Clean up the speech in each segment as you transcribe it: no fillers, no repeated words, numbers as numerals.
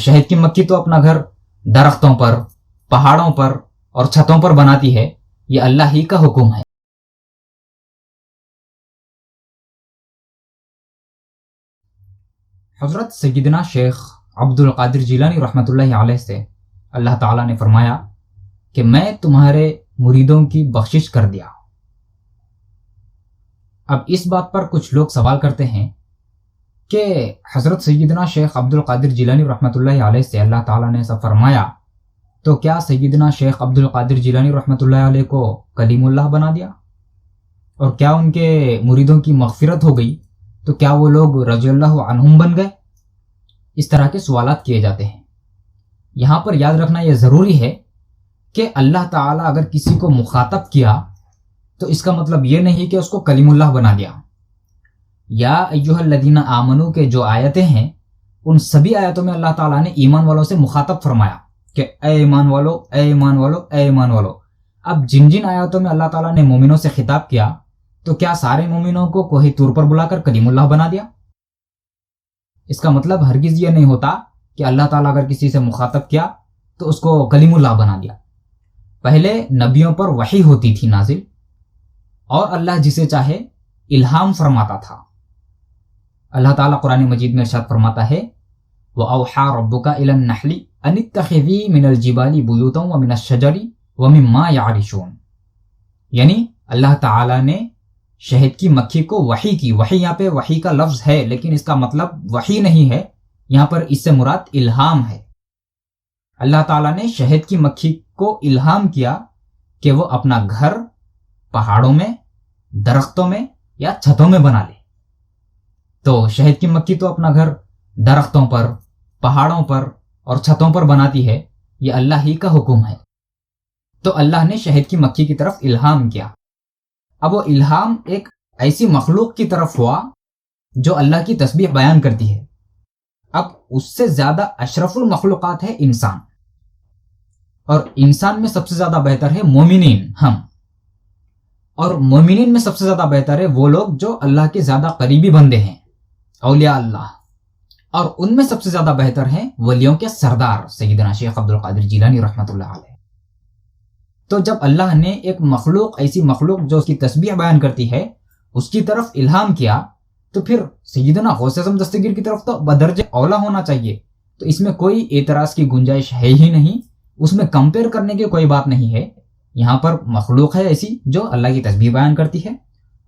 شہد کی مکھی تو اپنا گھر درختوں پر، پہاڑوں پر اور چھتوں پر بناتی ہے، یہ اللہ ہی کا حکم ہے۔ حضرت سیدنا شیخ عبد القادر جیلانی رحمۃ اللہ علیہ سے اللہ تعالیٰ نے فرمایا کہ میں تمہارے مریدوں کی بخشش کر دیا۔ اب اس بات پر کچھ لوگ سوال کرتے ہیں کہ حضرت سیدنا شیخ عبد القادر جیلانی رحمۃ اللہ علیہ سے اللہ تعالیٰ نے ایسا فرمایا تو کیا سیدنا شیخ عبد القادر جیلانی رحمۃ اللہ علیہ کو کلیم اللہ بنا دیا؟ اور کیا ان کے مریدوں کی مغفرت ہو گئی تو کیا وہ لوگ رضی اللہ عنہم بن گئے؟ اس طرح کے سوالات کیے جاتے ہیں۔ یہاں پر یاد رکھنا یہ ضروری ہے کہ اللہ تعالیٰ اگر کسی کو مخاطب کیا تو اس کا مطلب یہ نہیں کہ اس کو کلیم اللہ بنا دیا۔ یا ایھا الذین آمنو کے جو آیتیں ہیں ان سبھی آیتوں میں اللہ تعالیٰ نے ایمان والوں سے مخاطب فرمایا کہ اے ایمان والو، اے ایمان والو، اے ایمان والو۔ اب جن جن آیاتوں میں اللہ تعالیٰ نے مومنوں سے خطاب کیا تو کیا سارے مومنوں کو کوئی طور پر بلا کر کلیم اللہ بنا دیا؟ اس کا مطلب ہرگز یہ نہیں ہوتا کہ اللہ تعالیٰ اگر کسی سے مخاطب کیا تو اس کو کلیم اللہ بنا دیا۔ پہلے نبیوں پر وحی ہوتی تھی نازل، اور اللہ جسے چاہے الہام فرماتا تھا۔ اللہ تعالیٰ قرآن مجید میں ارشاد فرماتا ہے وَأَوْحَى رَبُّكَ إِلَى النَّحْلِ أَنِ اتَّخِذِي مِنَ الْجِبَالِ بُيُوتًا وَمِنَ الشَّجَرِ وَمِمَّا يَعْرِشُونَ، یعنی اللہ تعالیٰ نے شہد کی مکھی کو وحی کی۔ وحی یہاں پہ وحی کا لفظ ہے لیکن اس کا مطلب وحی نہیں ہے، یہاں پر اس سے مراد الہام ہے۔ اللہ تعالیٰ نے شہد کی مکھی کو الہام کیا کہ وہ اپنا گھر پہاڑوں میں، درختوں میں یا چھتوں میں بنا لے۔ تو شہد کی مکھی تو اپنا گھر درختوں پر، پہاڑوں پر اور چھتوں پر بناتی ہے، یہ اللہ ہی کا حکم ہے۔ تو اللہ نے شہد کی مکھی کی طرف الہام کیا۔ اب وہ الہام ایک ایسی مخلوق کی طرف ہوا جو اللہ کی تسبیح بیان کرتی ہے۔ اب اس سے زیادہ اشرف المخلوقات ہے انسان، اور انسان میں سب سے زیادہ بہتر ہے مومنین، ہم، اور مومنین میں سب سے زیادہ بہتر ہے وہ لوگ جو اللہ کے زیادہ قریبی بندے ہیں، اولیاء اللہ، اور ان میں سب سے زیادہ بہتر ہیں ولیوں کے سردار سیدنا شیخ عبد القادر جیلانی رحمۃ اللہ علیہ۔ تو جب اللہ نے ایک مخلوق، ایسی مخلوق جو اس کی تسبیح بیان کرتی ہے، اس کی طرف الہام کیا تو پھر سیدنا غوث اعظم دستگیر کی طرف تو بدرجہ اولا ہونا چاہیے۔ تو اس میں کوئی اعتراض کی گنجائش ہے ہی نہیں، اس میں کمپیئر کرنے کی کوئی بات نہیں ہے۔ یہاں پر مخلوق ہے ایسی جو اللہ کی تسبیح بیان کرتی ہے،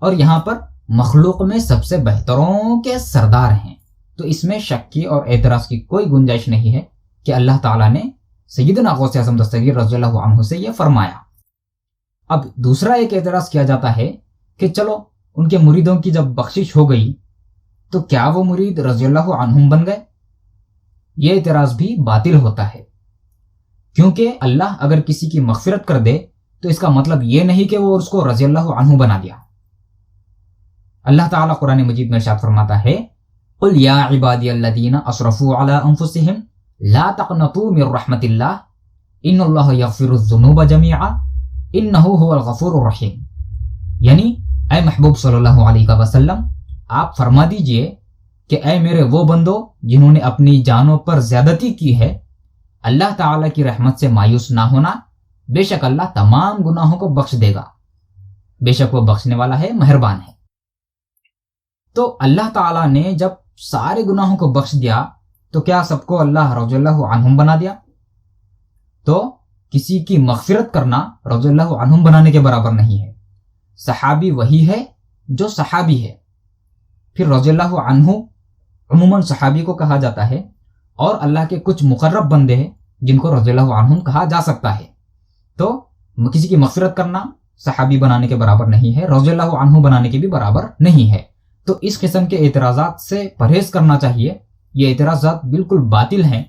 اور یہاں پر مخلوق میں سب سے بہتروں کے سردار ہیں، تو اس میں شک کی اور اعتراض کی کوئی گنجائش نہیں ہے کہ اللہ تعالیٰ نے سیدنا غوث اعظم دستگیر رضی اللہ عنہ سے یہ فرمایا۔ اب دوسرا ایک اعتراض کیا جاتا ہے کہ چلو ان کے مریدوں کی جب بخشش ہو گئی تو کیا وہ مرید رضی اللہ عنہم بن گئے؟ یہ اعتراض بھی باطل ہوتا ہے، کیونکہ اللہ اگر کسی کی مغفرت کر دے تو اس کا مطلب یہ نہیں کہ وہ اس کو رضی اللہ عنہ بنا دیا۔ اللہ تعالیٰ قرآن مجید میں ارشاد فرماتا ہے قُلْ يَا عِبَادِيَ الَّذِينَ أَسْرَفُوا عَلَىٰ أَنفُسِهِمْ لَا تَقْنَطُوا مِن رَحْمَةِ اللَّهِ إِنَّ اللَّهَ يَغْفِرُ الذُّنُوبَ جَمِيعًا إِنَّهُ هُوَ الْغَفُورُ الرَّحِيمُ، یعنی اے محبوب صلی اللہ علیہ وسلم آپ فرما دیجئے کہ اے میرے وہ بندو جنہوں نے اپنی جانوں پر زیادتی کی ہے، اللہ تعالیٰ کی رحمت سے مایوس نہ ہونا، بے شک اللہ تمام گناہوں کو بخش دے گا، بے شک وہ بخشنے والا ہے، مہربان ہے۔ تو اللہ تعالیٰ نے جب سارے گناہوں کو بخش دیا تو کیا سب کو اللہ رضی اللہ عنہم بنا دیا؟ تو کسی کی مغفرت کرنا رضی اللہ عنہم بنانے کے برابر نہیں ہے۔ صحابی وہی ہے جو صحابی ہے، پھر رضی اللہ عنہ عموماً صحابی کو کہا جاتا ہے، اور اللہ کے کچھ مقرب بندے ہیں جن کو رضی اللہ عنہم کہا جا سکتا ہے۔ تو کسی کی مغفرت کرنا صحابی بنانے کے برابر نہیں ہے، رضی اللہ عنہ بنانے کے بھی برابر نہیں ہے۔ تو اس قسم کے اعتراضات سے پرہیز کرنا چاہیے، یہ اعتراضات بالکل باطل ہیں۔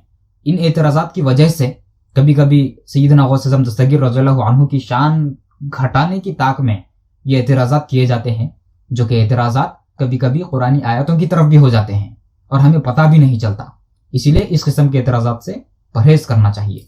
ان اعتراضات کی وجہ سے کبھی کبھی سیدنا غوث اعظم دستگیر رضی اللہ عنہ کی شان گھٹانے کی طاق میں یہ اعتراضات کیے جاتے ہیں، جو کہ اعتراضات کبھی کبھی قرآنی آیتوں کی طرف بھی ہو جاتے ہیں اور ہمیں پتہ بھی نہیں چلتا۔ اسی لیے اس قسم کے اعتراضات سے پرہیز کرنا چاہیے۔